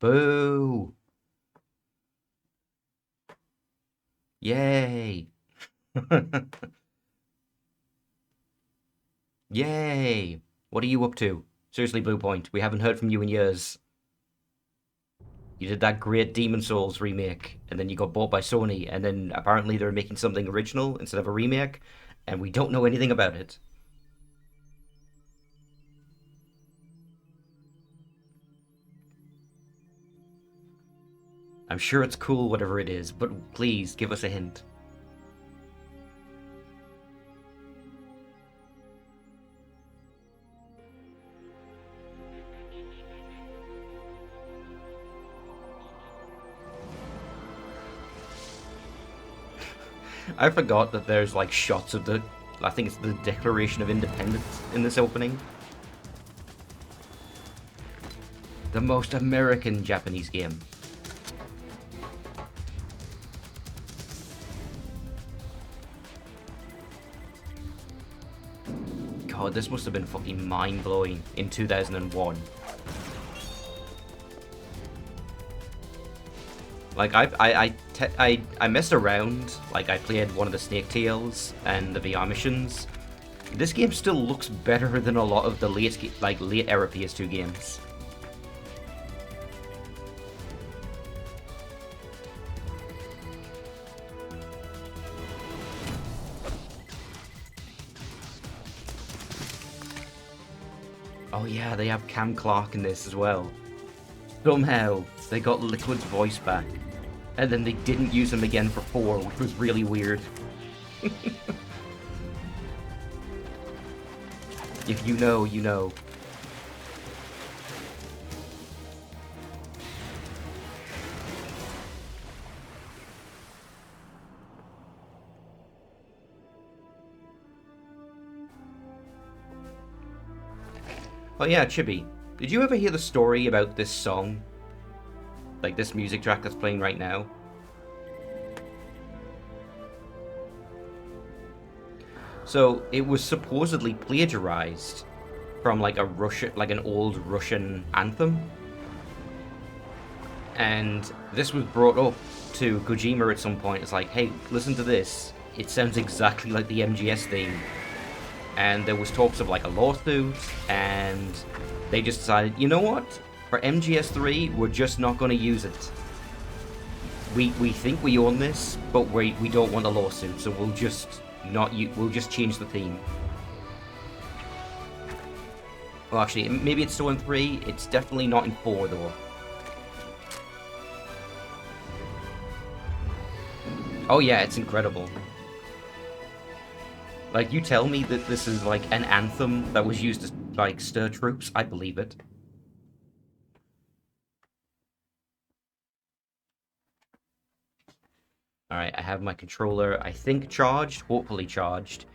Boo! Yay! Yay! What are you up to? Seriously, Blue Point, we haven't heard from you in years. You did that great Demon Souls remake, and then you got bought by Sony, and then apparently they're making something original instead of a remake, and we don't know anything about it. I'm sure it's cool, whatever it is, but please give us a hint. I forgot that there's like shots of the, I think it's the Declaration of Independence in this opening. The most American Japanese game. God, this must have been fucking mind-blowing in 2001. Like I messed around. Like I played one of the Snake Tales and the VR missions. This game still looks better than a lot of the late era PS2 games. Oh yeah, they have Cam Clark in this as well. Somehow they got Liquid's voice back, and then they didn't use him again for 4, which was really weird. If you know, you know. Oh yeah, Chibi, did you ever hear the story about this song? Like this music track that's playing right now? So it was supposedly plagiarized from like a Russian, like an old Russian anthem, and this was brought up to Kojima at some point. It's like, hey, listen to this. It sounds exactly like the MGS theme, and there was talks of like a lawsuit, and they just decided, you know what? For MGS3, we're just not going to use it. We think we own this, but we don't want a lawsuit, so we'll just not we'll just change the theme. Well, actually, maybe it's still in 3. It's definitely not in 4 though. Oh yeah, it's incredible. Like, you tell me that this is like an anthem that was used to like stir troops, I believe it. Alright, I have my controller, I think, charged, hopefully charged.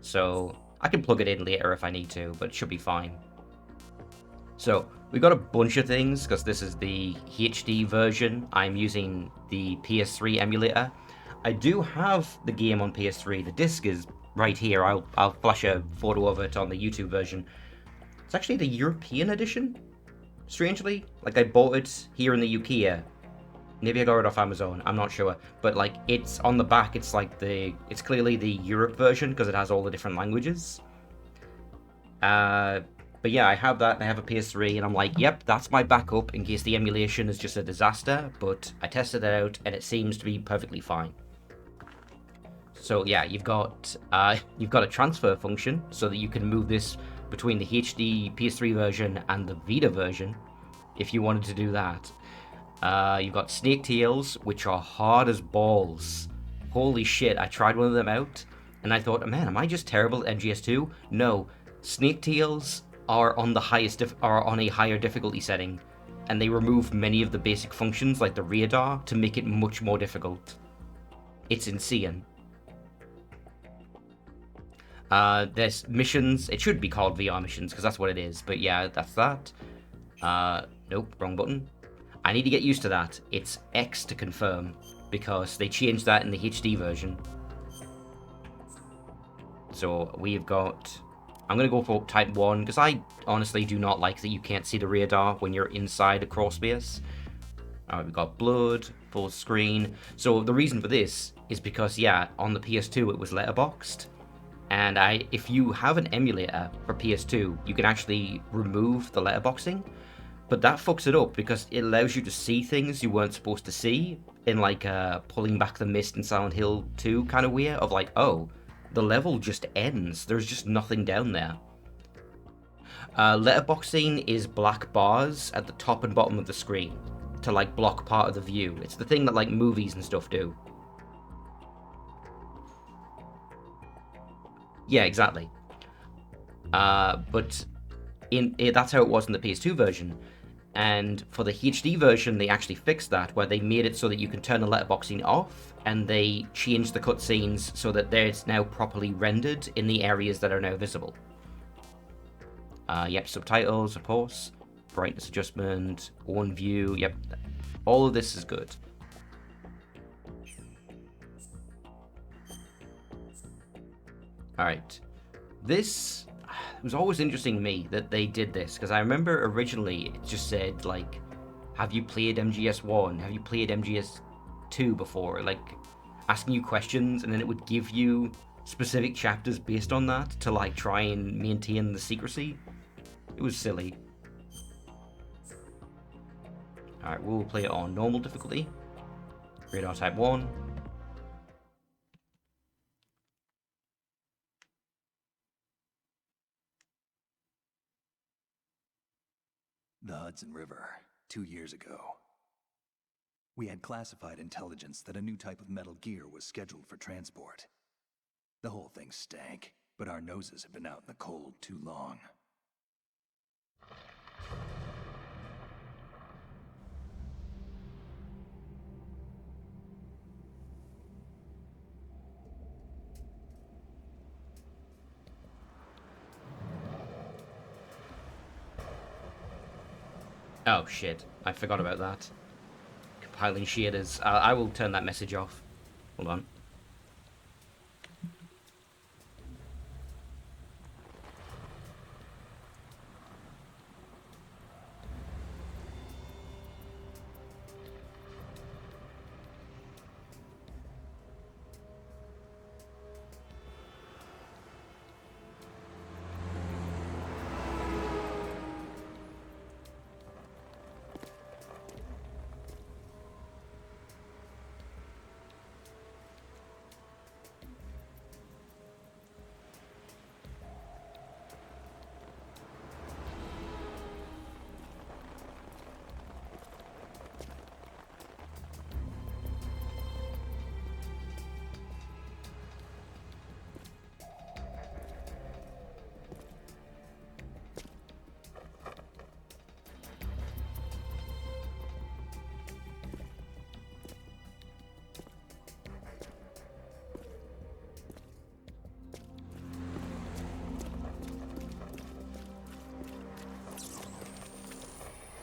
So, I can plug it in later if I need to, but it should be fine. So, we got a bunch of things, because this is the HD version. I'm using the PS3 emulator. I do have the game on PS3. The disc is right here. I'll flash a photo of it on the YouTube version. It's actually the European edition, strangely. Like, I bought it here in the UK. Maybe I got it off Amazon, I'm not sure. But like, it's on the back, it's like it's clearly the Europe version because it has all the different languages. But yeah, I have that, I have a PS3, and I'm like, yep, that's my backup in case the emulation is just a disaster, but I tested it out, and it seems to be perfectly fine. So yeah, you've got a transfer function, so that you can move this between the HD PS3 version and the Vita version, if you wanted to do that. You've got Snake Tails, which are hard as balls. Holy shit, I tried one of them out, and I thought, man, am I just terrible at MGS2? No, Snake Tails are on a higher difficulty setting, and they remove many of the basic functions like the radar to make it much more difficult. It's insane. There's missions. It should be called VR missions because that's what it is. But yeah, that's that. Nope, wrong button. I need to get used to that. It's X to confirm, because they changed that in the HD version. So we've got I'm going to go for type 1, because I honestly do not like that you can't see the radar when you're inside a crawl space. Alright, we've got blood, full screen. So the reason for this is because, yeah, on the PS2 it was letterboxed. And if you have an emulator for PS2, you can actually remove the letterboxing. But that fucks it up because it allows you to see things you weren't supposed to see in like pulling back the mist in Silent Hill 2 kind of way of like, oh, the level just ends. There's just nothing down there. Letterboxing is black bars at the top and bottom of the screen to like block part of the view. It's the thing that like movies and stuff do. Yeah, exactly. But that's how it was in the PS2 version. And for the HD version, they actually fixed that, where they made it so that you can turn the letterboxing off, and they changed the cutscenes so that it's now properly rendered in the areas that are now visible. Yep, subtitles, of course. Brightness adjustment, one view, yep. All of this is good. Alright. This... It was always interesting to me that they did this, because I remember originally it just said, like, have you played MGS1? Have you played MGS2 before? Like, asking you questions, and then it would give you specific chapters based on that to, like, try and maintain the secrecy. It was silly. Alright, we'll play it on normal difficulty. Radar type 1. The Hudson River, 2 years ago. We had classified intelligence that a new type of metal gear was scheduled for transport. The whole thing stank, but our noses had been out in the cold too long. Oh shit, I forgot about that. Compiling shaders. I will turn that message off. Hold on.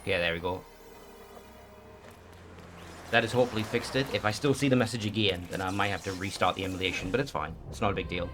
Yeah, there we go. That has hopefully fixed it. If I still see the message again, then I might have to restart the emulation, but it's fine. It's not a big deal.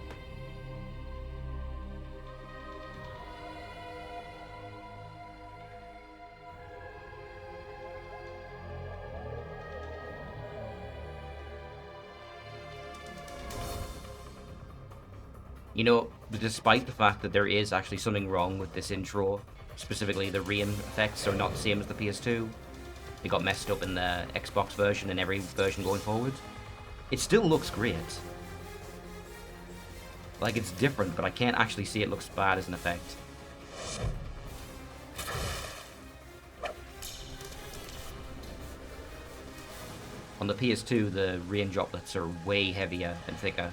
You know, despite the fact that there is actually something wrong with this intro, specifically the rain effects are not the same as the PS2. They got messed up in the Xbox version and every version going forward. It still looks great. Like, it's different, but I can't actually see it looks bad as an effect. On the PS2, the rain droplets are way heavier and thicker.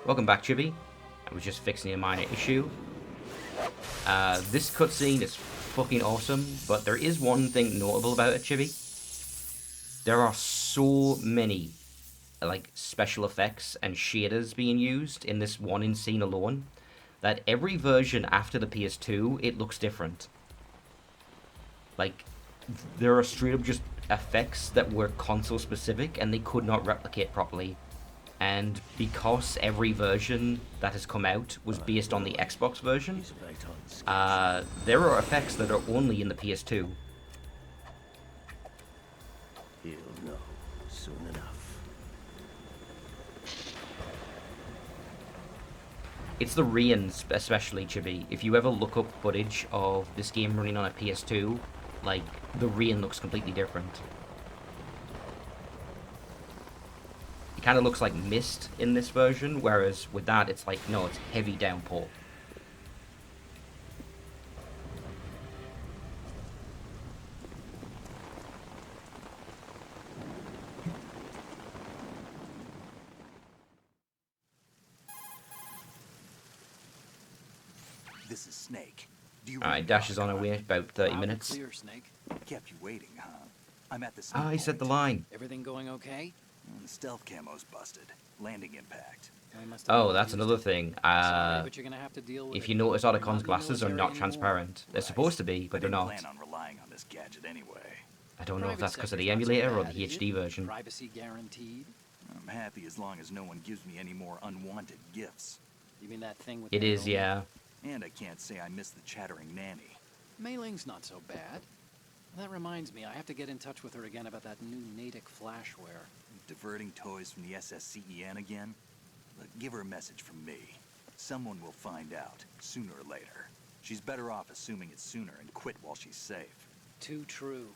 Welcome back, Chibi. I was just fixing a minor issue. This cutscene is fucking awesome, but there is one thing notable about it, Chibi. There are so many, like, special effects and shaders being used in this one scene alone, that every version after the PS2, it looks different. Like, there are straight up just effects that were console specific and they could not replicate properly. And because every version that has come out was based on the Xbox version, there are effects that are only in the PS2. He'll know soon enough. It's the rain, especially, Chibi. If you ever look up footage of this game running on a PS2, like, the rain looks completely different. It kind of looks like mist in this version, whereas with that, it's like, no, it's heavy downpour. This is Snake. Do you Alright, Dash is on her way, about 30 minutes. Clear, Snake. Kept you waiting, huh? I'm at the Ah, he said the line. Everything going okay? The stealth camo's busted. Landing impact. We must have Oh, been that's used another to- thing. Sorry, but you're gonna have to deal with If it. you notice, We're Otacon's not glasses are military not anymore. transparent. They're Right. supposed to be, but I they're didn't not. plan on relying on this gadget anyway. I don't know if Private that's because of the sector's not so emulator or bad, the is HD it? version. Privacy guaranteed. I'm happy as long as no one gives me any more unwanted gifts. You mean that thing with It is, Naomi? yeah. And I can't say I miss the chattering nanny. Mailing's not so bad. That reminds me, I have to get in touch with her again about that new Natick flashware. Diverting toys from the SSCEN again? Look, give her a message from me. Someone will find out, sooner or later. She's better off assuming it sooner and quit while she's safe. Too true.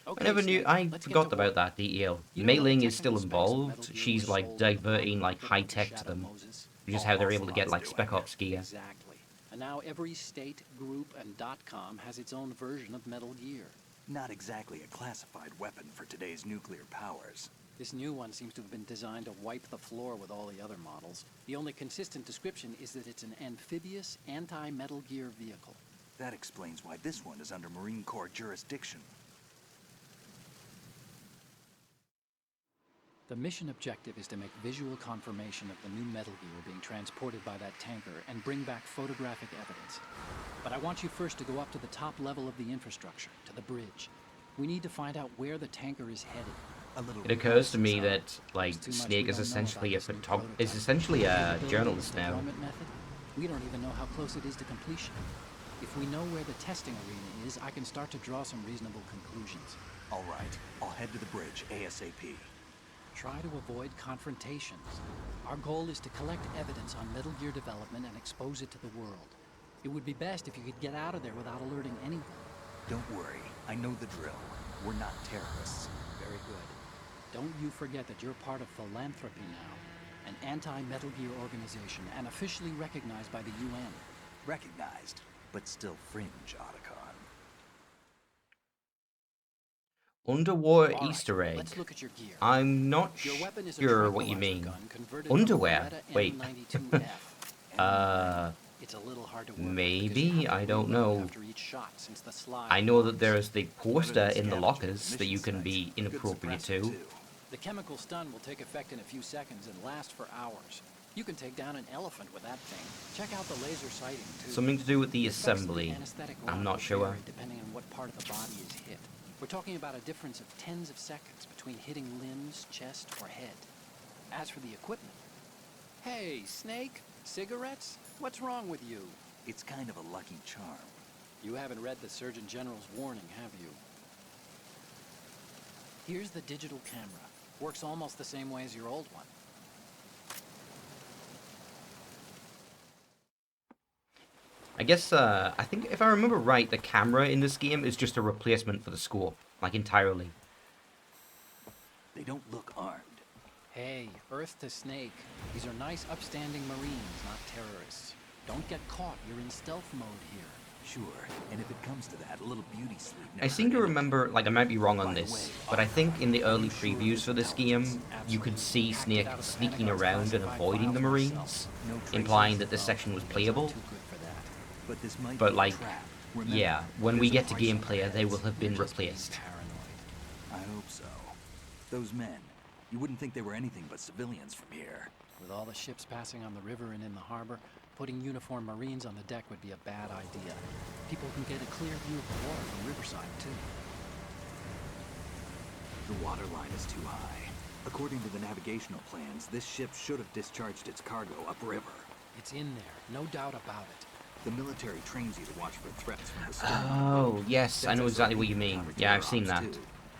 I Okay, never knew. Snake, I let's get forgot to about work. that detail. You know Mailing the is still technical specs of Metal involved. Gear She's were like sold diverting and like put high up to tech to Shadow them. Moses. Which is All how they're able to get Ocelot's like doing Spec it. Ops gear. Exactly. And now every state, group, and .com has its own version of Metal Gear. Not exactly a classified weapon for today's nuclear powers. This new one seems to have been designed to wipe the floor with all the other models. The only consistent description is that it's an amphibious, anti-Metal Gear vehicle. That explains why this one is under Marine Corps jurisdiction. The mission objective is to make visual confirmation of the new Metal Gear being transported by that tanker and bring back photographic evidence. But I want you first to go up to the top level of the infrastructure, to the bridge. We need to find out where the tanker is headed. A little It occurs to me reconnaissance, that like There's too much Snake we is don't know essentially a about this new is prototype. essentially a Capability journalist and now. deployment method? We don't even know how close it is to completion. If we know where the testing arena is, I can start to draw some reasonable conclusions. All right, I'll head to the bridge ASAP. Try to avoid confrontations. Our goal is to collect evidence on Metal Gear development and expose it to the world. It would be best if you could get out of there without alerting anyone. Don't worry, I know the drill. We're not terrorists. Very good. Don't you forget that you're part of Philanthropy now, an anti-Metal Gear organization and officially recognized by the UN. Recognized, but still fringe, Otacon. Underwater All right, Easter egg. let's look at your gear. I'm not Your weapon is a sure what you tranquilizer mean. gun converted from a Underwear? Beretta Wait. M92F. It's a little hard to work with Maybe, because you have to I don't reload know. after each shot since the slide I know that bombs. there is the poster in the Scavenger lockers at that you mission can be sites. inappropriate Good suppressor, to. too. The chemical stun will take effect in a few seconds and last for hours. You can take down an elephant with that thing. Check out the laser sighting, too. Something to do with the The effects of the assembly. anesthetic I'm round not will sure. vary depending on what part of the body is hit. We're talking about a difference of tens of seconds between hitting limbs, chest, or head. As for the equipment... Hey, Snake? Cigarettes? What's wrong with you? It's kind of a lucky charm. You haven't read the Surgeon General's warning, have you? Here's the digital camera. Works almost the same way as your old one. I guess, I think if I remember right, the camera in this game is just a replacement for the scope, like entirely. They don't look armed. Hey, Earth to Snake. These are nice, upstanding Marines, not terrorists. Don't get caught. You're in stealth mode here. Sure, and if it comes to that, a little beauty sleep I never seem hurt to anyone. remember, like I might be wrong on By the this, way, but I think in the early are you sure previews for this game, you could see Hacked it Snake out of the sneaking Pentagon's around and classified avoiding the files Marines, myself. No traces. implying that this Oh, section was it's not playable. too good for that. But this might But be like, a trap. Remember, yeah, when we there's a get to price on gameplay, our they will heads. have been You're just being replaced. paranoid. I hope so. Those men, you wouldn't think they were anything but civilians from here. With all the ships passing on the river and in the harbor, putting uniformed Marines on the deck would be a bad idea. People can get a clear view of the water from Riverside, too. The water line is too high. According to the navigational plans, this ship should have discharged its cargo upriver. It's in there, no doubt about it. The military trains you to watch for threats from the stern. Oh, yes, I know exactly what you mean. Yeah, I've seen that.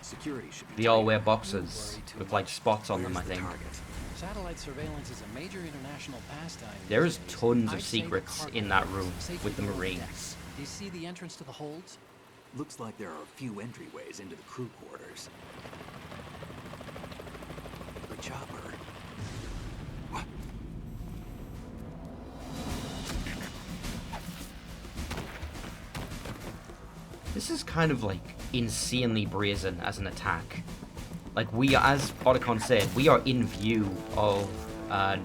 Security should be They all tighter. wear boxes with like spots on them, I Where's the think. target? Satellite surveillance is a major international pastime. There these is days. tons I'd of say the secrets cargo in that hold room safely with the below deck. Marines. Do you see the entrance to the holds? Looks like there are a few entryways into the crew quarters. The chopper. What? This is kind of like insanely brazen as an attack. Like we, as Otacon said, we are in view of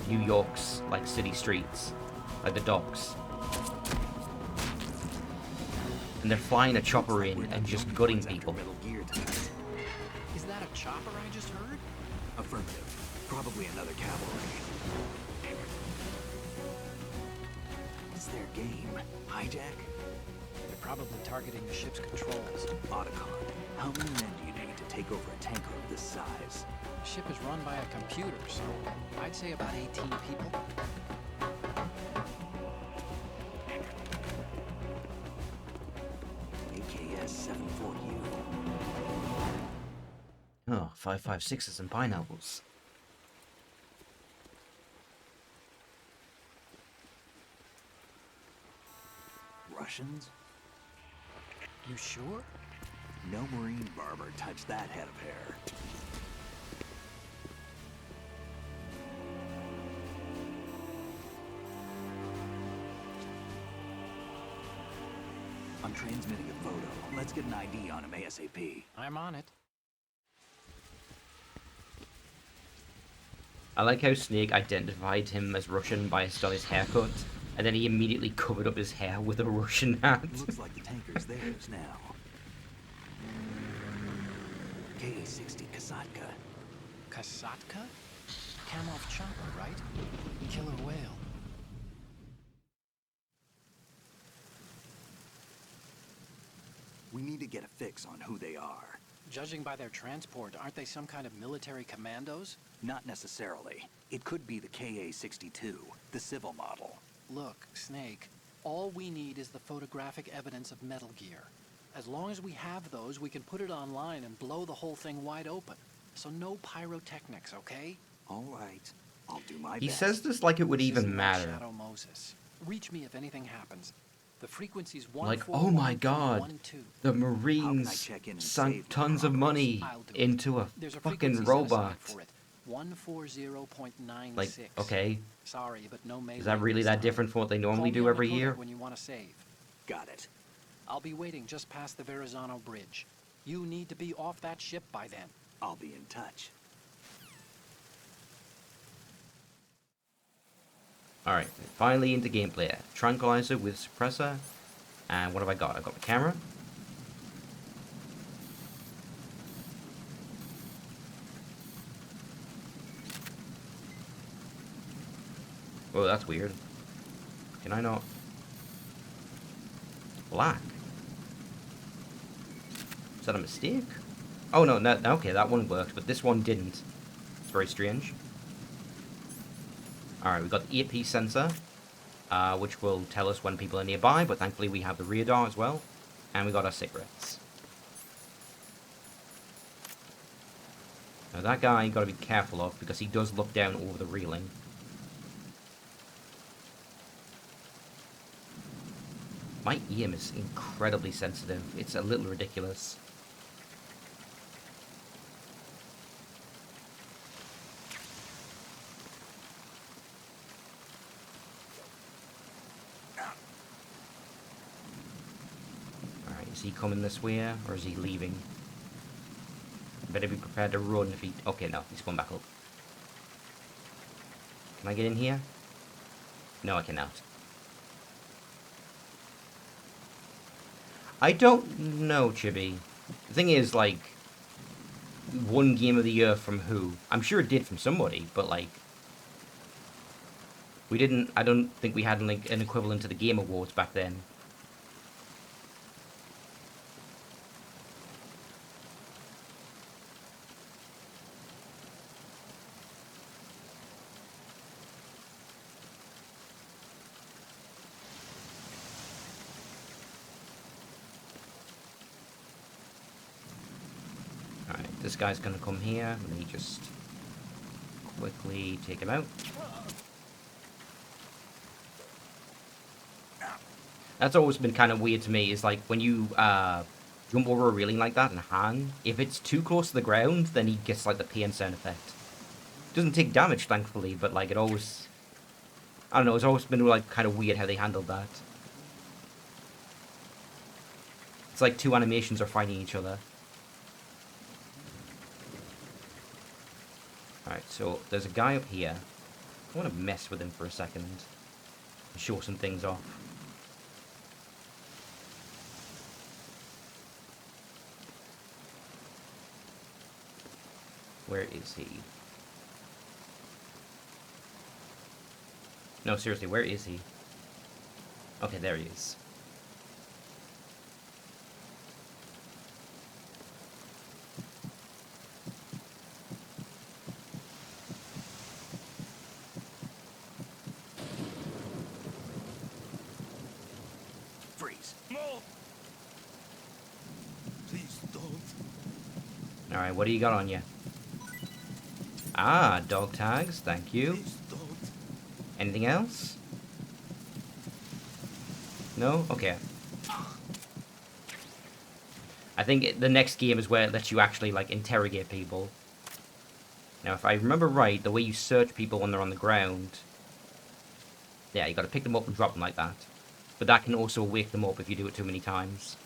New York's like city streets, like the docks, and they're flying a chopper in and just gutting people. Metal Gear tonight. Is that a chopper I just heard? Affirmative. Probably another cavalry. It's their game. Hijack? They're probably targeting the ship's controls. Otacon. How many men do you need to take over a tanker of this size? The ship is run by a computer, so I'd say about 18 people. AKS-74U. Oh, 5.56s and pineapples. Russians? You sure? No Marine barber touched that head of hair. I'm transmitting a photo. Let's get an ID on him ASAP. I'm on it. I like how Snake identified him as Russian based on his haircut, and then he immediately covered up his hair with a Russian hat. Looks like the tanker's theirs now. Ka-60 Kasatka. Kasatka? Kamov chopper, right? Killer whale. We need to get a fix on who they are. Judging by their transport, aren't they some kind of military commandos? Not necessarily. It could be the Ka-62, the civil model. Look, Snake, all we need is the photographic evidence of Metal Gear. As long as we have those, we can put it online and blow the whole thing wide open. So no pyrotechnics, okay? All right. I'll do my He best. says this like it would This even isn't matter. Shadow Moses. Reach me if anything happens. The frequency's Like, oh my god, 1412. the How can I Marines check in and sunk save my tons of progress? money I'll do it. into a There's a fucking frequency set aside robot. for it. 140.96. Like, okay, Sorry, but no melee is that really this that time. different from what they normally Call me do on every the codec year? when you want to save. Got it. I'll be waiting just past the Verrazano Bridge. You need to be off that ship by then. I'll be in touch. Alright, finally into gameplay. Tranquilizer with suppressor. And what have I got? I've got the camera. Oh, that's weird. Can I not? Black. Is that a mistake? Oh no, no, okay, that one worked, but this one didn't. It's very strange. Alright, we've got the earpiece sensor, which will tell us when people are nearby, but thankfully we have the radar as well. And we got our cigarettes. Now that guy you gotta be careful of, because he does look down over the railing. My aim is incredibly sensitive. It's a little ridiculous. Alright, is he coming this way, or is he leaving? Better be prepared to run if he... Okay, no, he's going back up. Can I get in here? No, I cannot. I don't know, Chibi. The thing is, like, one game of the year from who? I'm sure it did from somebody, but, like, we didn't... I don't think we had, like, an equivalent to the Game Awards back then. this guy's gonna come here. Let me just quickly take him out. That's always been kind of weird to me, is like when you jump over a railing like that and hang, if it's too close to the ground, then he gets like the pain sound effect. Doesn't take damage, thankfully, but like it always, I don't know, it's always been like kind of weird how they handled that. It's like two animations are fighting each other. Alright, so there's a guy up here. I want to mess with him for a second and show some things off. Where is he? No, seriously, where is he? Okay, there he is. Freeze. No. Please don't. Alright, what do you got on you? Ah, dog tags, thank you. Please don't. Anything else? No? Okay. I think the next game is where it lets you actually, like, interrogate people. Now, if I remember right, the way you search people when they're on the ground... Yeah, you gotta pick them up and drop them like that. But that can also wake them up if you do it too many times.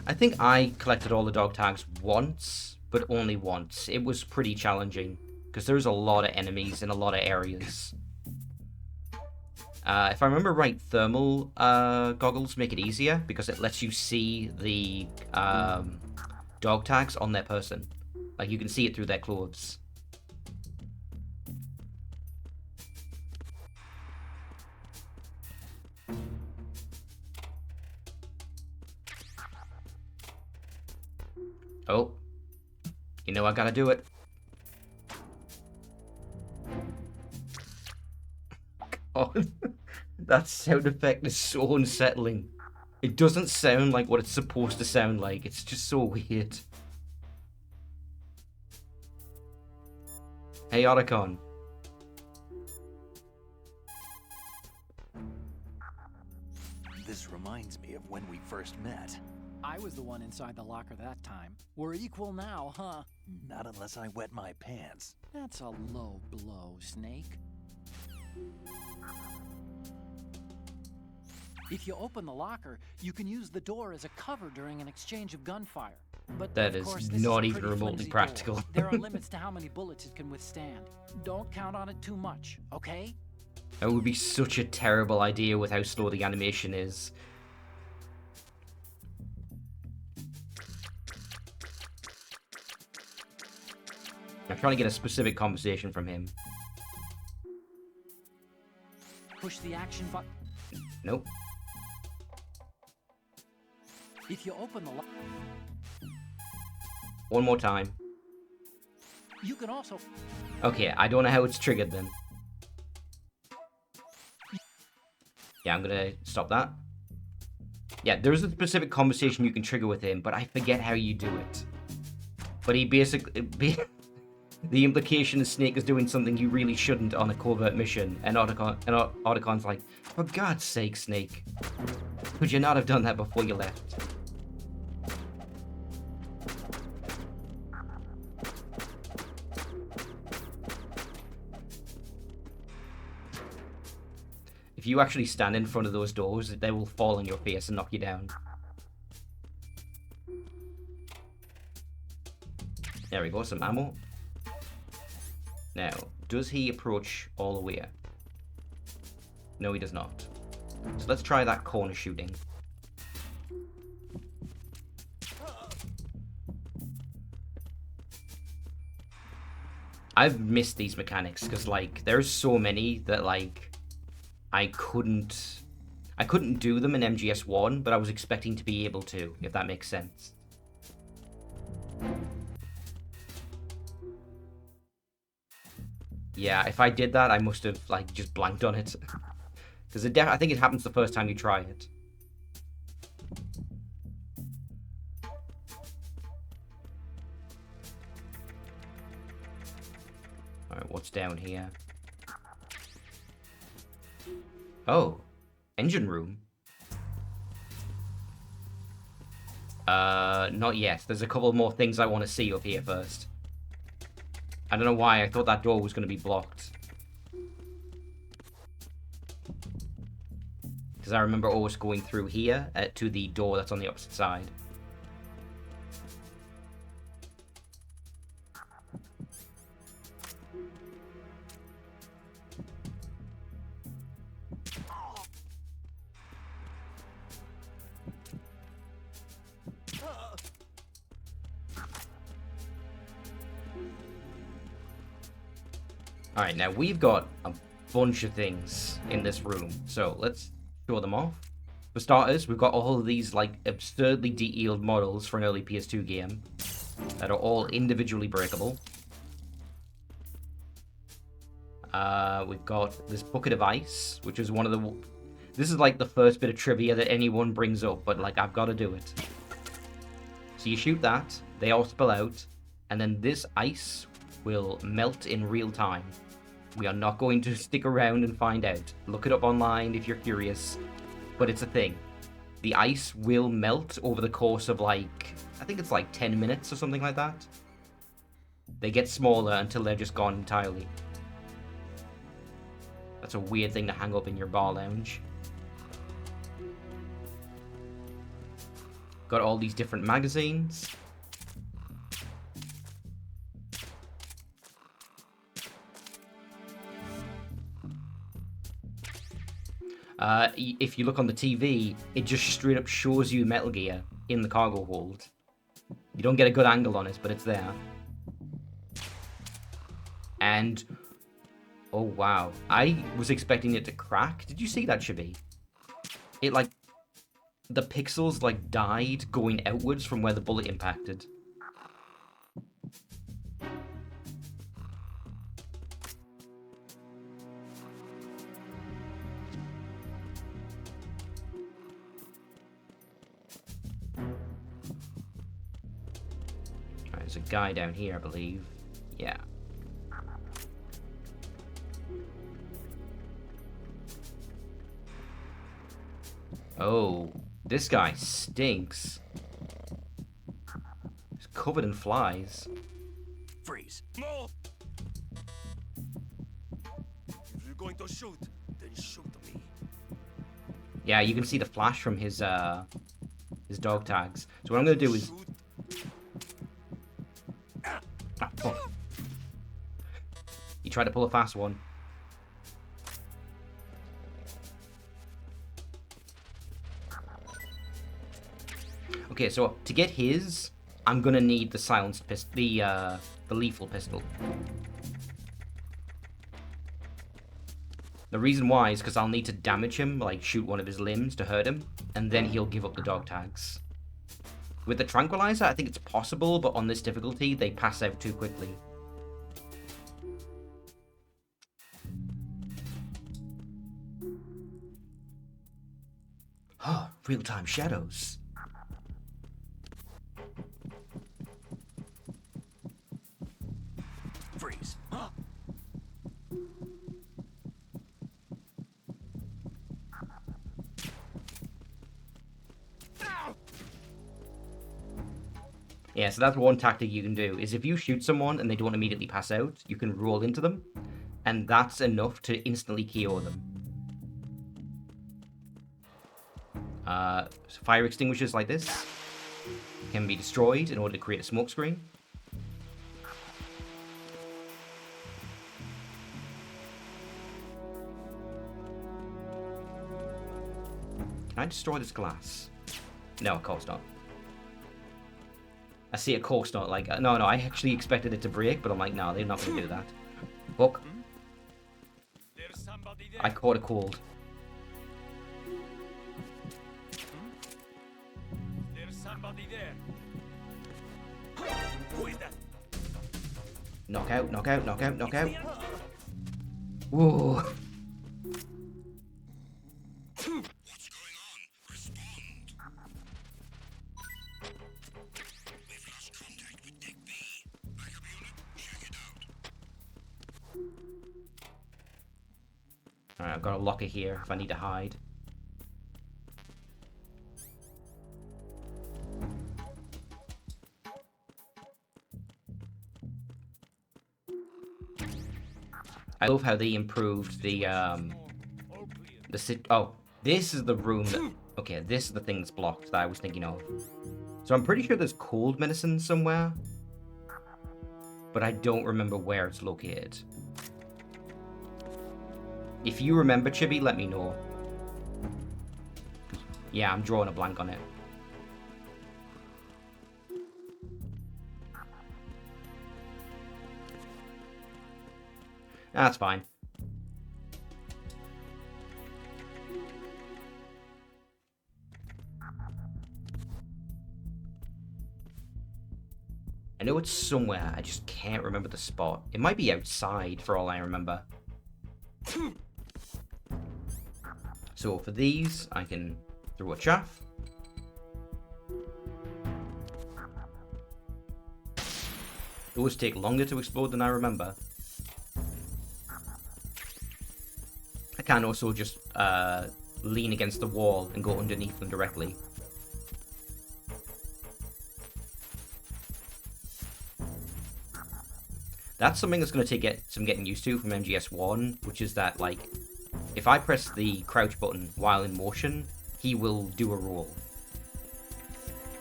I think I collected all the dog tags once, but only once. It was pretty challenging, because there's a lot of enemies in a lot of areas. If I remember right, thermal goggles make it easier, because it lets you see the dog tags on their person. Like, you can see it through their clothes. Oh, you know I gotta do it. Oh, that sound effect is so unsettling. It doesn't sound like what it's supposed to sound like. It's just so weird. Hey, Otacon. This reminds me of when we first met. I was the one inside the locker that time. We're equal now, huh? Not unless I wet my pants. That's a low blow, Snake. If you open the locker, you can use the door as a cover during an exchange of gunfire. But That of is course, this not a even pretty remotely flimsy practical. door. There are limits to how many bullets it can withstand. Don't count on it too much, okay? That would be such a terrible idea with how slow the animation is. I'm trying to get a specific conversation from him. Push the action button. Nope. If you open the locker, One more time. you can also... Okay, I don't know how it's triggered then. Yeah, I'm gonna stop that. Yeah, there's a specific conversation you can trigger with him, but I forget how you do it. But he basically... The implication is Snake is doing something you really shouldn't on a covert mission, and Otacon's like, for God's sake, Snake. Could you not have done that before you left? If you actually stand in front of those doors, they will fall on your face and knock you down. There we go, some ammo. Now, does he approach all the way? No, he does not. So let's try that corner shooting. I've missed these mechanics because, like, there's so many that, like, I couldn't do them in MGS1, but I was expecting to be able to, if that makes sense. Yeah, if I did that, I must have like just blanked on it. Because I think it happens the first time you try it. Alright, what's down here? Oh, engine room. Not yet. There's a couple more things I want to see up here first. I don't know why I thought that door was going to be blocked. Because I remember always going through here to the door that's on the opposite side. Alright, now we've got a bunch of things in this room, so let's show them off. For starters, we've got all of these like absurdly detailed models for an early PS2 game that are all individually breakable. We've got this bucket of ice, which is one of the... This is like the first bit of trivia that anyone brings up, but like I've got to do it. So you shoot that, they all spill out, and then this ice will melt in real time. We are not going to stick around and find out. Look it up online if you're curious, but it's a thing. The ice will melt over the course of like, I think it's like 10 minutes or something like that. They get smaller until they're just gone entirely. That's a weird thing to hang up in your bar lounge. Got all these different magazines. If you look on the TV, it just straight up shows you Metal Gear in the cargo hold. You don't get a good angle on it, but it's there. And, oh wow, I was expecting it to crack. Did you see that, Chibi? It like, the pixels like died going outwards from where the bullet impacted. There's a guy down here, I believe. Yeah. Oh, this guy stinks. He's covered in flies. Freeze. No! If you're going to shoot, then shoot me. Yeah, you can see the flash from his dog tags. So what I'm gonna do is... Ah, fuck. He tried to pull a fast one. Okay, so to get his, I'm gonna need the silenced pistol, the lethal pistol. The reason why is because I'll need to damage him, like shoot one of his limbs to hurt him, and then he'll give up the dog tags. With the tranquilizer, I think it's possible, but on this difficulty, they pass out too quickly. Oh, real-time shadows. Freeze. Yeah, so that's one tactic you can do, is if you shoot someone and they don't immediately pass out, you can roll into them, and that's enough to instantly KO them. Fire extinguishers like this can be destroyed in order to create a smoke screen. Can I destroy this glass? No, of course not. I see, of course not. Like, no, I actually expected it to break, but I'm like, no, they're not going to do that. Hook. I caught a cold. There's somebody there. Who is that? Knockout, knockout, knockout, knockout. Whoa. What's going on? Respond. We've lost contact with Deck B. Backup unit, check it out. Alright, I've got a locker here if I need to hide. I love how they improved the oh, this is the room that, okay, this is the thing that's blocked that I was thinking of. So I'm pretty sure there's cold medicine somewhere, but I don't remember where it's located. If you remember, Chibi, let me know. Yeah, I'm drawing a blank on it. That's fine. I know it's somewhere, I just can't remember the spot. It might be outside for all I remember. So for these, I can throw a chaff. Those take longer to explode than I remember. I can also just lean against the wall and go underneath them directly. That's something that's going to take some getting used to from MGS1, which is that, like, if I press the crouch button while in motion, he will do a roll.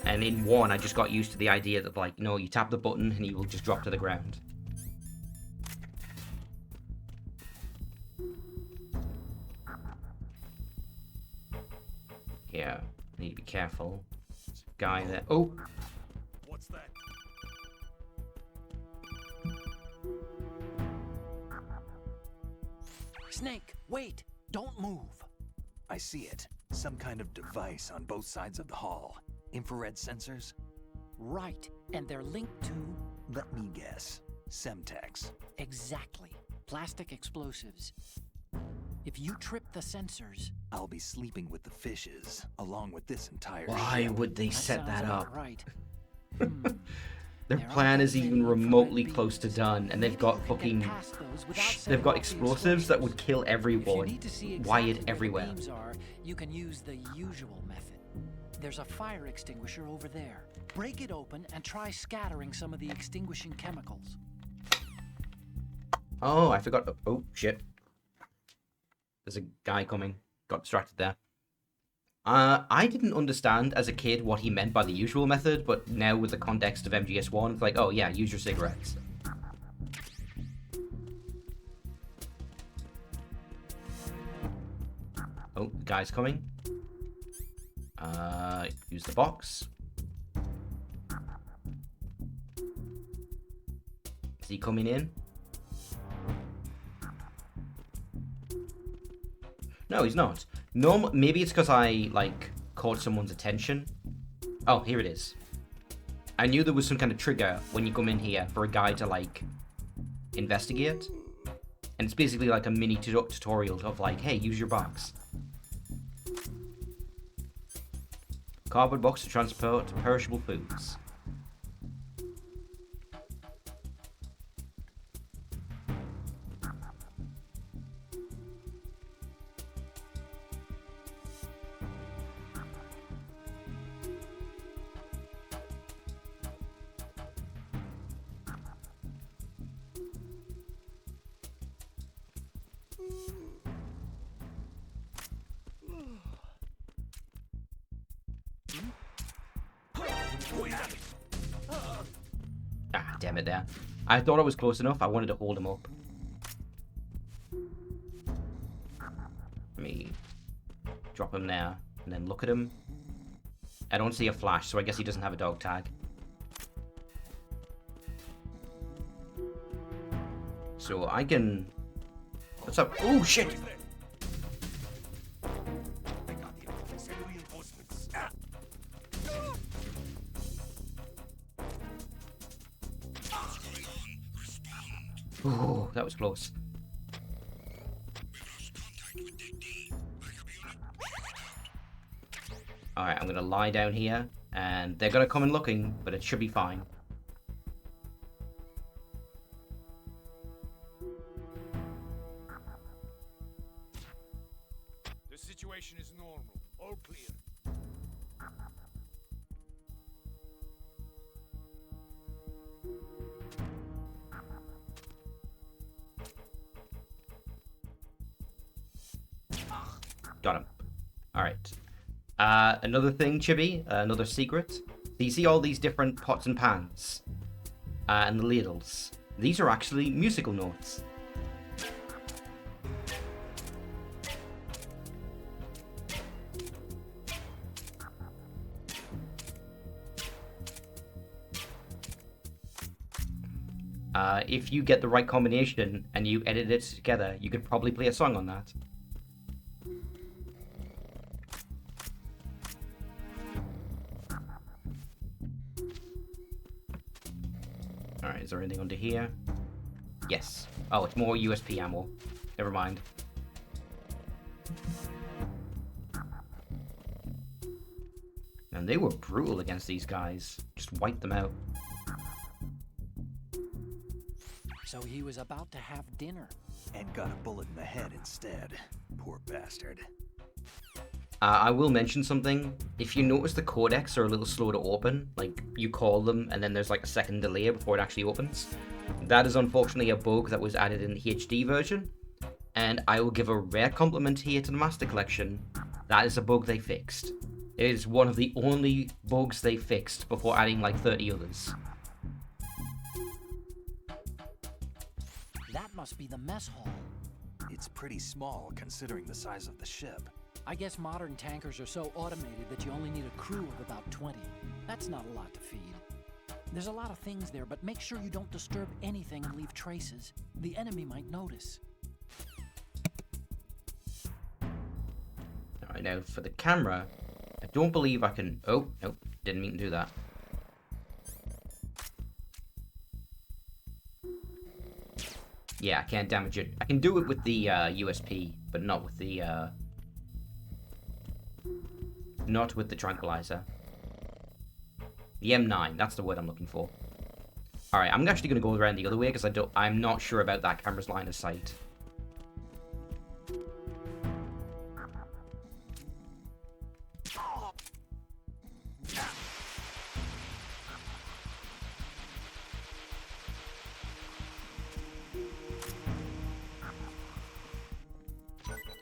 And in 1, I just got used to the idea that, like, no, you tap the button and he will just drop to the ground. Yeah, I need to be careful. There's a guy there. Oh! What's that? Snake, wait! Don't move! I see it. Some kind of device on both sides of the hall. Infrared sensors? Right, and they're linked to... Let me guess. Semtex. Exactly. Plastic explosives. If you trip the sensors... I'll be sleeping with the fishes, along with this entire Why ship. would they set that sounds up? about right. Their There plan aren't is many even infrared remotely beams. close to done, and they've got Maybe we can fucking... get past those without They've setting got off the explosives that would kill If you everyone. need to see Wired exactly where the everywhere. beams are, you can use the usual method. There's a fire extinguisher over there. Break it open and try scattering some of the extinguishing chemicals. Oh, I forgot. Oh, shit. There's a guy coming. Got distracted there. I didn't understand as a kid what he meant by the usual method, but now with the context of MGS1, it's like, oh yeah, use your cigarettes. Oh, the guy's coming. Use the box. Is he coming in? No, he's not. Maybe it's because I, like, caught someone's attention. Oh, here it is. I knew there was some kind of trigger when you come in here for a guy to, like, investigate. And it's basically like a mini tutorial of, like, hey, use your box. Cardboard box to transport perishable foods. Ah, damn it there. I thought I was close enough. I wanted to hold him up. Let me drop him there and then look at him. I don't see a flash, so I guess he doesn't have a dog tag. So I can... What's up? Oh, shit! I got the send reinforcements. Ah. Oh, that was close. Alright, I'm gonna lie down here, and they're gonna come in looking, but it should be fine. The situation is normal. All clear. Got him. Alright. Another thing, Chibi, another secret. So you see all these different pots and pans, and the ladles. These are actually musical notes. If you get the right combination and you edit it together, you could probably play a song on that. Alright, is there anything under here? Yes. Oh, it's more USP ammo. Never mind. And they were brutal against these guys. Just wiped them out. So he was about to have dinner. And got a bullet in the head instead. Poor bastard. I will mention something. If you notice the codecs are a little slow to open, like you call them and then there's like a second delay before it actually opens, that is unfortunately a bug that was added in the HD version. And I will give a rare compliment here to the Master Collection. That is a bug they fixed. It is one of the only bugs they fixed before adding like 30 others. That must be the mess hall. It's pretty small considering the size of the ship. I guess modern tankers are so automated that you only need a crew of about 20. That's not a lot to feed. There's a lot of things there, but make sure you don't disturb anything and leave traces. The enemy might notice. Alright, now for the camera, I don't believe I can... Oh, nope, didn't mean to do that. Yeah, I can't damage it. I can do it with the USP, but not with the tranquilizer. The M9, that's the word I'm looking for. Alright, I'm actually going to go around the other way because I'm not sure about that camera's line of sight.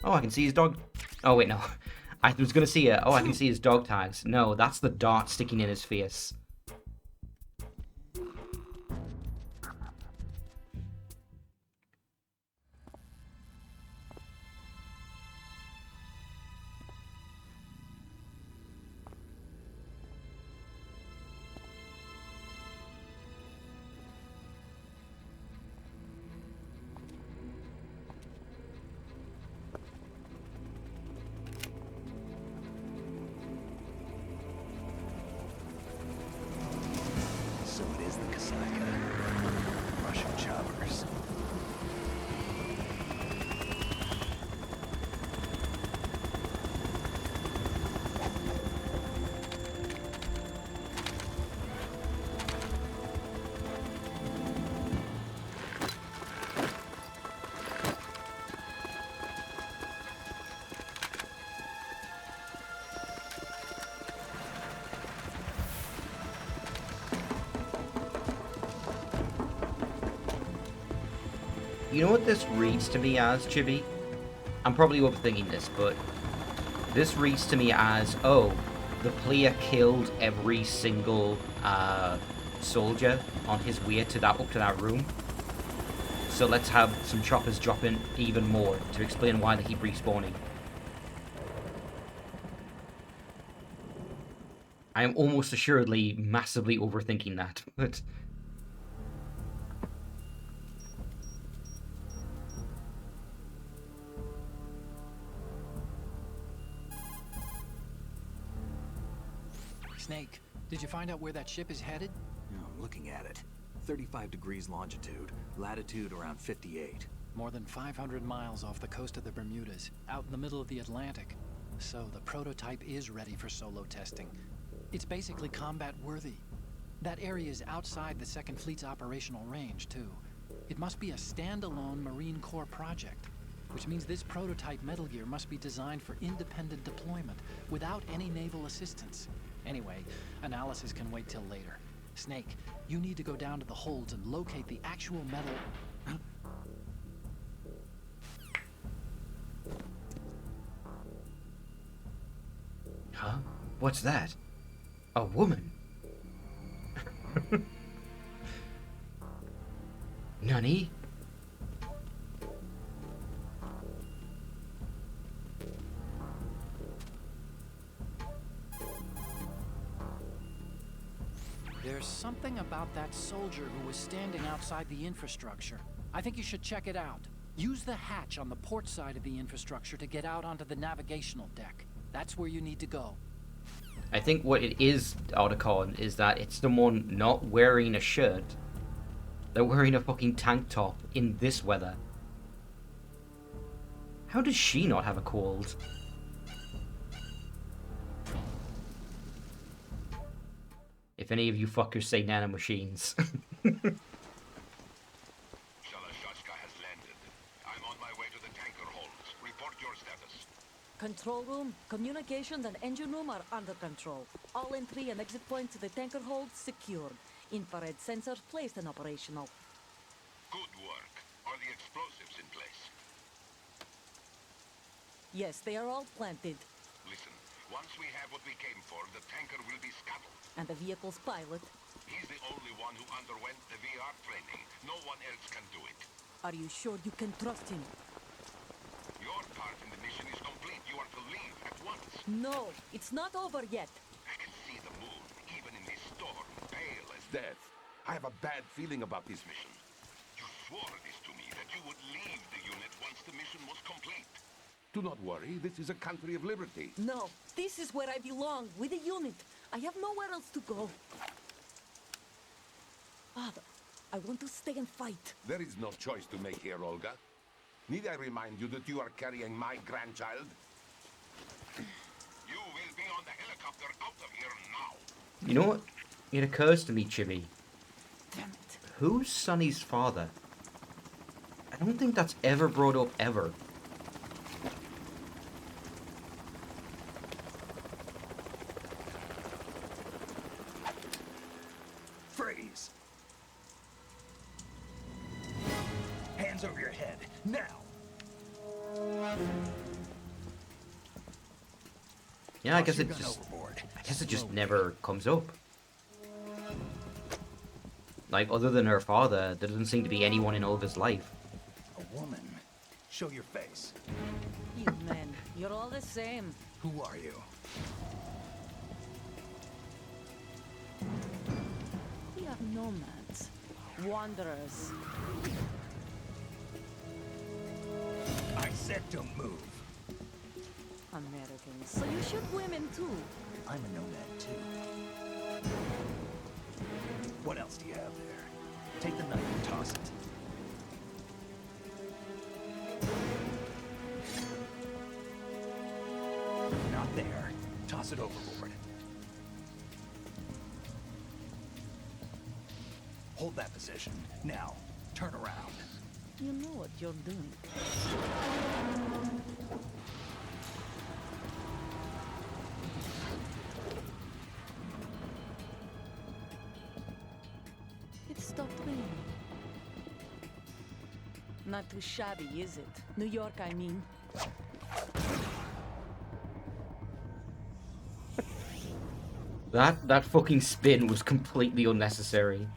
Oh, I can see his dog. Oh, wait, no. I was going to see it. Oh, I can see his dog tags. No, that's the dart sticking in his face. So it is the Kasaka. Russian choppers. You know what this reads to me as, Chibi? I'm probably overthinking this, but this reads to me as, oh, the player killed every single soldier on his way to up to that room. So let's have some choppers drop in even more to explain why they keep respawning. I am almost assuredly massively overthinking that, but... Snake, did you find out where that ship is headed? No, I'm looking at it. 35 degrees longitude, latitude around 58. More than 500 miles off the coast of the Bermudas, out in the middle of the Atlantic. So the prototype is ready for solo testing. It's basically combat worthy. That area is outside the Second Fleet's operational range, too. It must be a standalone Marine Corps project, which means this prototype Metal Gear must be designed for independent deployment, without any naval assistance. Anyway, analysis can wait till later. Snake, you need to go down to the holds and locate the actual metal... Huh? What's that? A woman? Nani? There's something about that soldier who was standing outside the infrastructure. I think you should check it out. Use the hatch on the port side of the infrastructure to get out onto the navigational deck. That's where you need to go. I think what it is, Otacon, is that it's someone not wearing a shirt. They're wearing a fucking tank top in this weather. How does she not have a cold? If any of you fuckers say nanomachines. Shalashashka has landed. I'm on my way to the tanker holds. Report your status. Control room, communications and engine room are under control. All entry and exit points to the tanker hold secured. Infrared sensors placed and operational. Good work. Are the explosives in place? Yes, they are all planted. Listen, once we have what we came for, the tanker will be scuttled. And the vehicle's pilot. He's the only one who underwent the VR training. No one else can do it. Are you sure you can trust him? Your part in the mission is complete. You are to leave at once. No, it's not over yet. I can see the moon, even in this storm, pale as death. I have a bad feeling about this mission. You swore this to me, that you would leave the unit once the mission was complete. Do not worry, this is a country of liberty. No, this is where I belong, with the unit. I have nowhere else to go. Father, I want to stay and fight. There is no choice to make here, Olga. Need I remind you that you are carrying my grandchild? You will be on the helicopter out of here now. You know what? It occurs to me, Chibi. Damn it. Who's Sonny's father? I don't think that's ever brought up, ever. Freeze! Hands over your head, now! Yeah, I Toss guess your it gun just... overboard. I guess it just never comes up. Like, other than her father, there doesn't seem to be anyone in Olga's life. A woman. Show your face. You men, you're all the same. Who are you? We are nomads. Wanderers. I said don't move. Americans. So you shoot women too. I'm a nomad too. What else do you have there? Take the knife and toss it. Not there. Toss it overboard. Hold that position. Now, turn around. You know what you're doing. It stopped raining. Not too shabby, is it? New York, I mean. That fucking spin was completely unnecessary.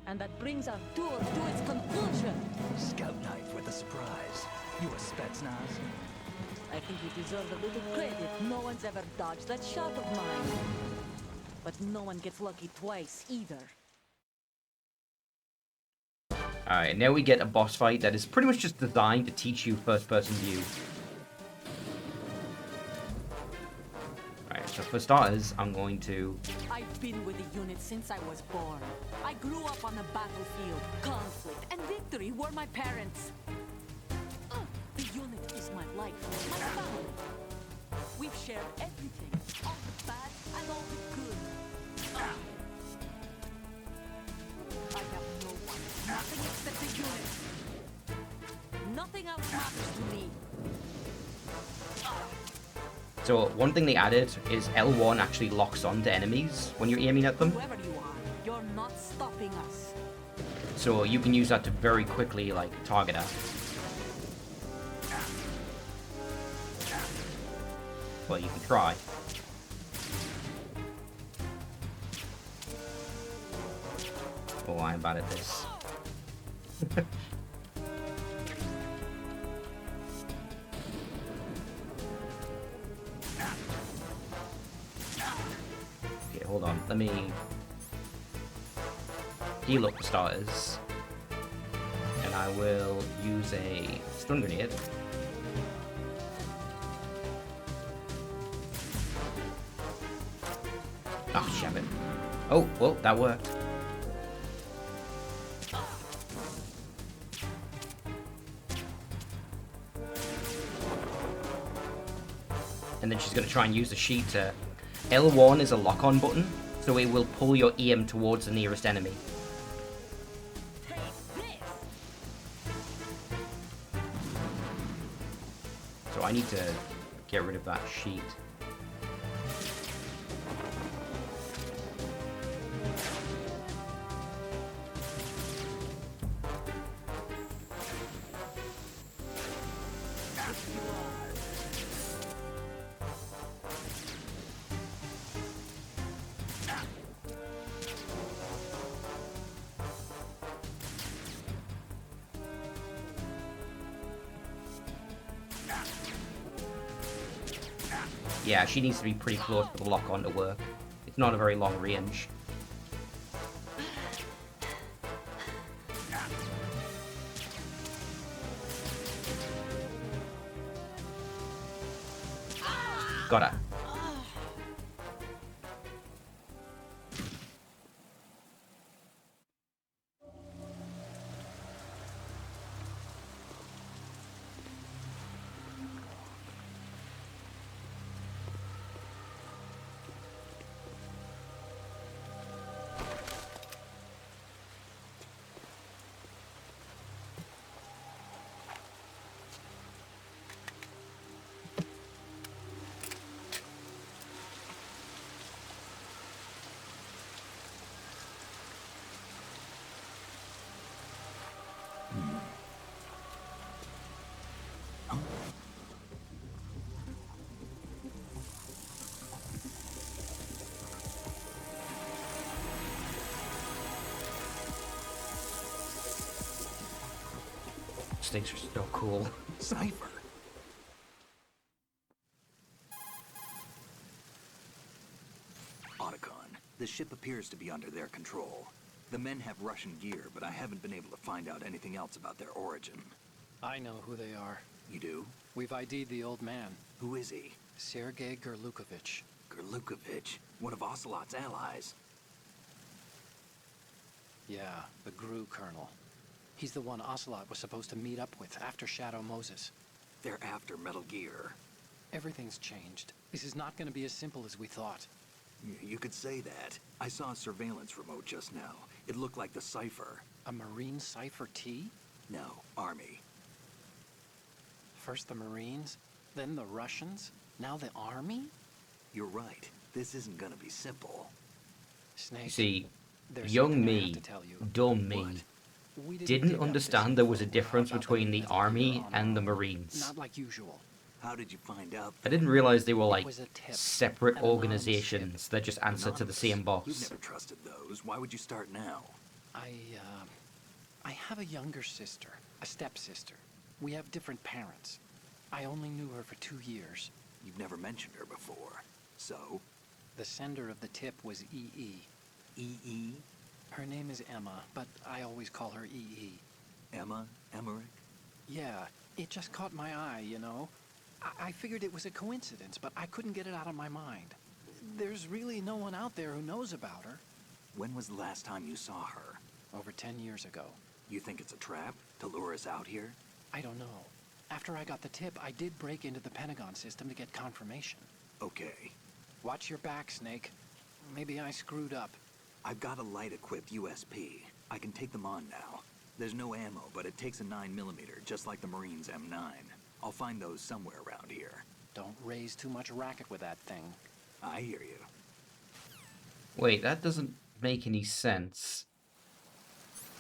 And that brings our tour to its conclusion. Scout knife with a surprise. You a Spetsnaz? I think you deserve a little credit. No one's ever dodged that shot of mine. But no one gets lucky twice, either. Alright, now we get a boss fight that is pretty much just designed to teach you first-person view. Alright, let's So for starters, I'm going to... I've been with the unit since I was born. I grew up on the battlefield. Conflict and victory were my parents. The unit is my life, my family. We've shared everything, all the bad and all the good. I have no one, nothing except the unit. Nothing else matters to me. So one thing they added is L1 actually locks on to enemies when you're aiming at them. Whoever you are, you're not stopping us. So you can use that to very quickly, like, target her. Well, you can try. Oh, I'm bad at this. Okay, hold on. Let me heal up the starters. And I will use a stun grenade. Oh, shove it. Oh, well, that worked. And then she's going to try and use the sheet to... L1 is a lock-on button, so it will pull your aim towards the nearest enemy. Take this. So I need to get rid of that sheet. Yeah, she needs to be pretty close for the lock-on to work. It's not a very long range. Got her. These things are so cool. Cypher. Otacon, the ship appears to be under their control. The men have Russian gear, but I haven't been able to find out anything else about their origin. I know who they are. You do? We've ID'd the old man, Who is he? Sergei Gerlukovich. Gerlukovich, one of Ocelot's allies. Yeah, the GRU colonel. He's the one Ocelot was supposed to meet up with after Shadow Moses. They're after Metal Gear. Everything's changed. This is not going to be as simple as we thought. You could say that. I saw a surveillance remote just now. It looked like the Cypher. A Marine Cypher T? No, Army. First the Marines, then the Russians, now the Army? You're right. This isn't gonna be simple. Snake, You see, there's young something I me, have to tell you. dumb me, What? We didn't dig up understand this there was a info difference about between the Metal Gear Army on and the our own. Marines. Not like usual. How did you find out? I didn't realize they were It like was a tip. separate An anonymous organizations that just answer to the Anonymous. same We've boss. never trusted those. Why would you start now? I have a younger sister, a stepsister. We have different parents. I only knew her for 2 years. You've never mentioned her before. So? The sender of the tip was EE. E.E.? Her name is Emma, but I always call her EE. Emma? Emmerich? Yeah, it just caught my eye, you know. I figured it was a coincidence, but I couldn't get it out of my mind. There's really no one out there who knows about her. When was the last time you saw her? Over 10 years ago. You think it's a trap to lure us out here? I don't know. After I got the tip, I did break into the Pentagon system to get confirmation. Okay. Watch your back, Snake. Maybe I screwed up. I've got a light-equipped USP. I can take them on now. There's no ammo, but it takes a 9mm, just like the Marines' M9. I'll find those somewhere around here. Don't raise too much racket with that thing. I hear you. Wait, that doesn't make any sense.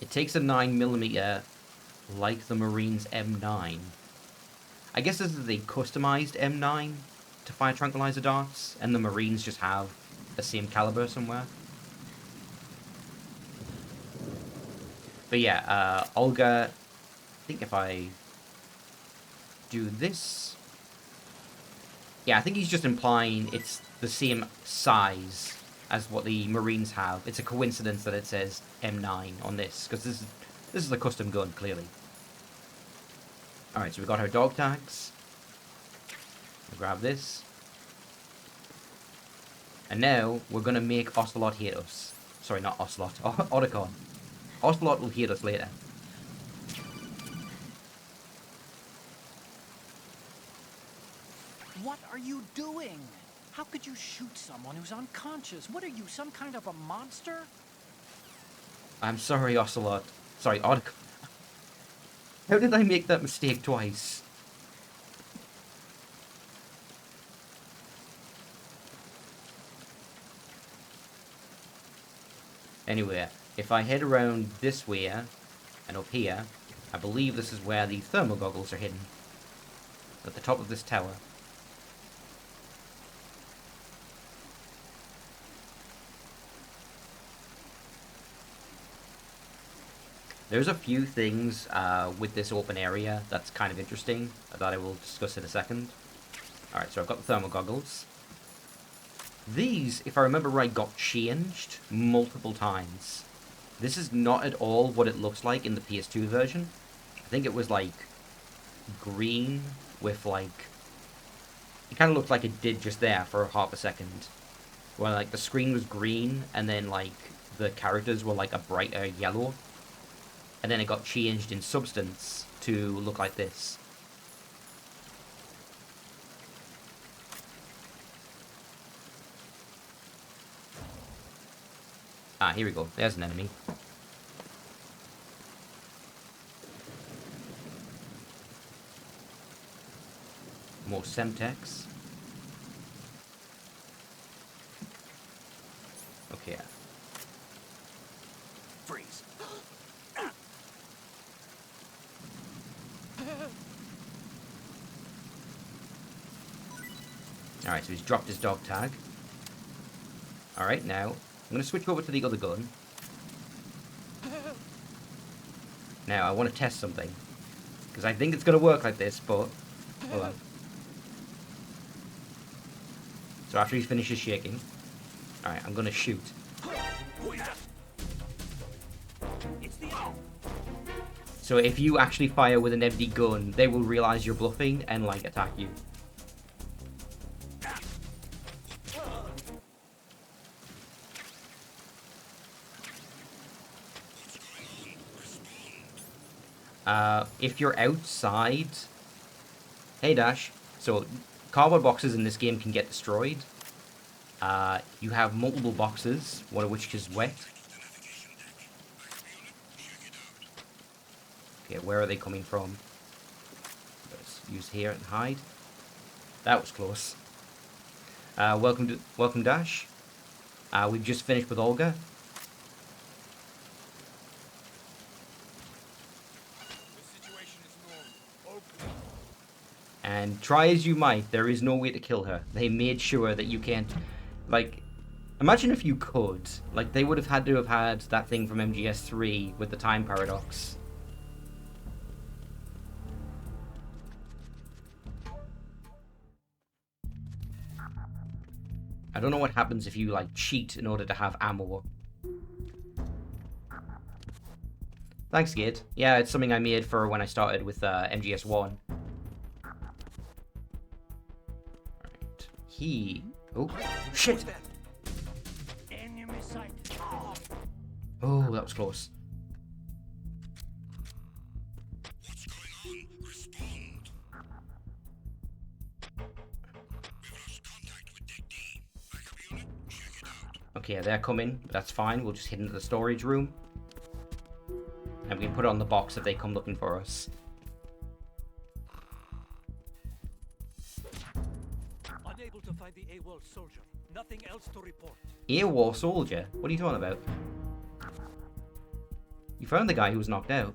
It takes a 9mm like the Marines' M9. I guess this is a customized M9 to fire tranquilizer darts, and the Marines just have the same caliber somewhere. But yeah, Olga, I think if I do this... Yeah, I think he's just implying it's the same size as what the Marines have. It's a coincidence that it says M9 on this, because this is a custom gun, clearly. Alright, so we got our dog tags. We'll grab this. And now, we're going to make Ocelot hate us. Sorry, not Ocelot. Otacon. Ocelot will hate us later. What are you doing? How could you shoot someone who's unconscious? What are you, some kind of a monster? I'm sorry, Ocelot. Sorry, Otacon. How did I make that mistake twice? Anyway, if I head around this way and up here, I believe this is where the thermal goggles are hidden. At the top of this tower. There's a few things with this open area that's kind of interesting that I will discuss in a second. Alright, so I've got the thermal goggles. These, if I remember right, got changed multiple times. This is not at all what it looks like in the PS2 version. I think it was like green with like... It kind of looked like it did just there for half a second. Where like the screen was green and then like the characters were like a brighter yellow. And then it got changed in substance to look like this. Ah, here we go. There's an enemy. More Semtex. Okay. Freeze. Alright, so he's dropped his dog tag. Alright, now, I'm going to switch over to the other gun. Now, I want to test something. Because I think it's going to work like this, but... Hold on. So after he finishes shaking... Alright, I'm going to shoot. So if you actually fire with an empty gun, they will realize you're bluffing and, like, attack you. If you're outside... Hey, Dash. So, cardboard boxes in this game can get destroyed. You have multiple boxes, one of which is wet. Okay, where are they coming from? Let's use here and hide. That was close. Welcome, Dash. We've just finished with Olga. And try as you might, there is no way to kill her. They made sure that you can't... Like, imagine if you could. Like, they would have had to have had that thing from MGS2 with the time paradox. I don't know what happens if you, like, cheat in order to have ammo. Thanks, Gid. Yeah, it's something I made for when I started with MGS1. He... Oh, shit! Enemy sight. Oh, that was close. What's going on? Respond. We've lost contact with Deck D. Backup unit, check it out. Okay, they're coming. That's fine. We'll just head into the storage room. And we can put it on the box if they come looking for us. Unable to find the AWOL soldier. Nothing else to report. AWOL soldier? What are you talking about? You found the guy who was knocked out.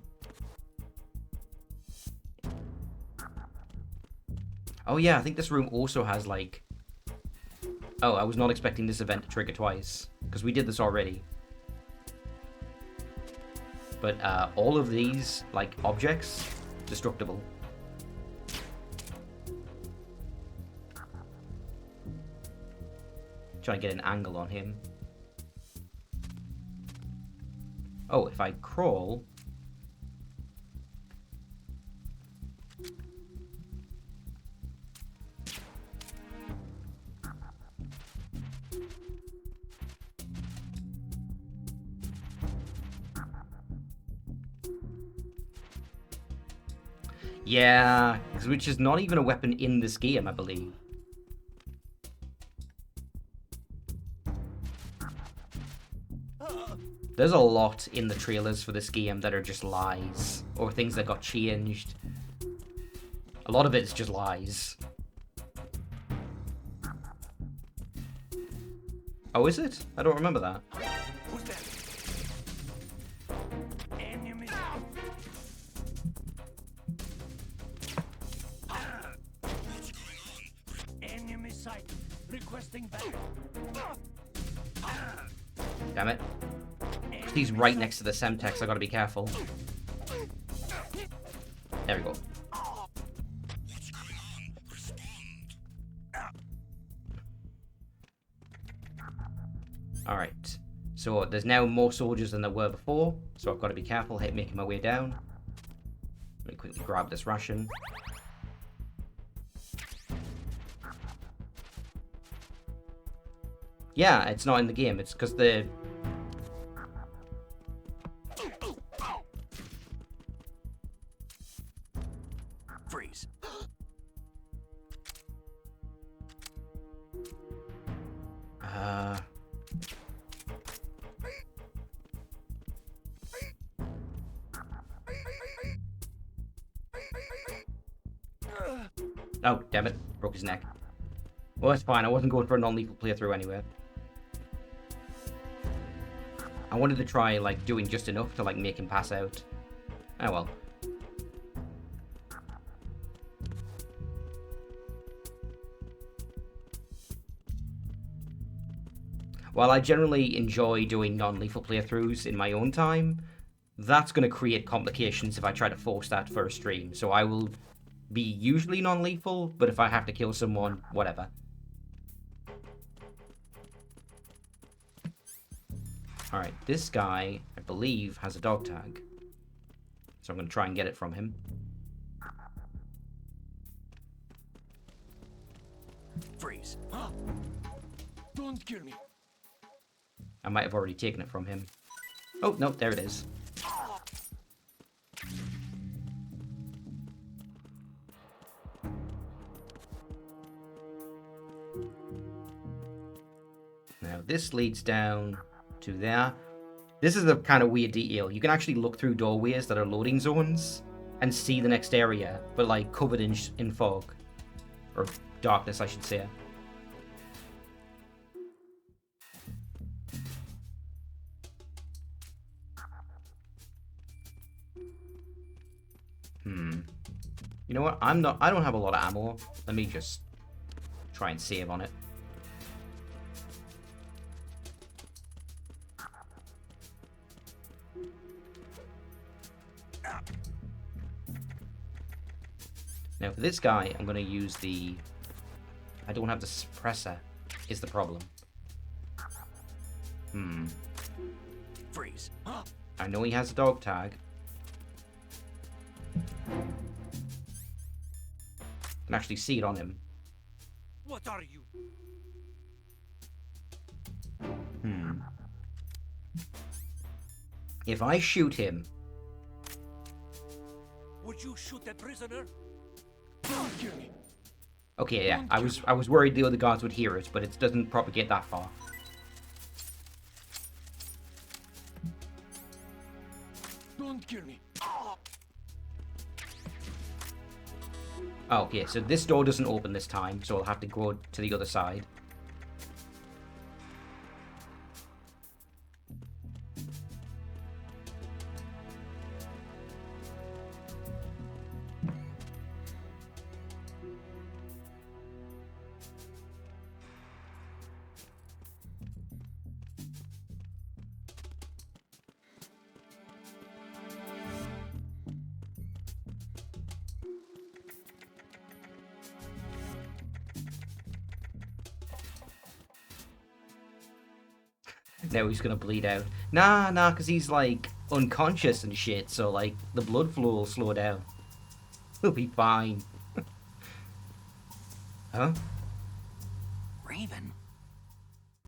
Oh yeah, I think this room also has like... Oh, I was not expecting this event to trigger twice. Because we did this already. But all of these, like, objects, destructible. Trying to get an angle on him. Oh, if I crawl... Yeah, which is not even a weapon in this game, I believe. There's a lot in the trailers for this game that are just lies, or things that got changed. A lot of it's just lies. Oh, is it? I don't remember that. Who's that? Enemy. What's going on? Enemy sight. Requesting back. Damn it. He's right next to the Semtex, I gotta be careful. There we go. What's going on? Respond. Alright. So there's now more soldiers than there were before, so I've got to be careful making my way down. Let me quickly grab this ration. Yeah, it's not in the game. It's because the... Freeze. Oh, damn it. Broke his neck. Well, it's fine. I wasn't going for a non-lethal playthrough anyway. I wanted to try, like, doing just enough to, like, make him pass out. Oh, well. While I generally enjoy doing non-lethal playthroughs in my own time, that's going to create complications if I try to force that for a stream. So I will be usually non-lethal, but if I have to kill someone, whatever. Alright, this guy, I believe, has a dog tag. So I'm going to try and get it from him. Freeze. Don't kill me. I might have already taken it from him. Oh, no, there it is. Now, this leads down to there. This is a kind of weird detail. You can actually look through doorways that are loading zones and see the next area, but like covered in fog. Or darkness, I should say. You know what? I don't have a lot of ammo. Let me just try and save on it. Now for this guy, I'm going to use the... I don't have the suppressor, is the problem. Freeze. I know he has a dog tag. I can actually see it on him. What are you? If I shoot him... Would you shoot that prisoner? Okay, yeah, I was worried the other guards would hear it, but it doesn't propagate that far. Don't kill me. Oh, okay, so this door doesn't open this time, so I'll have to go to the other side. Now he's gonna bleed out. Nah, because he's, like, unconscious and shit, so, like, the blood flow will slow down. He'll be fine. Huh? Raven,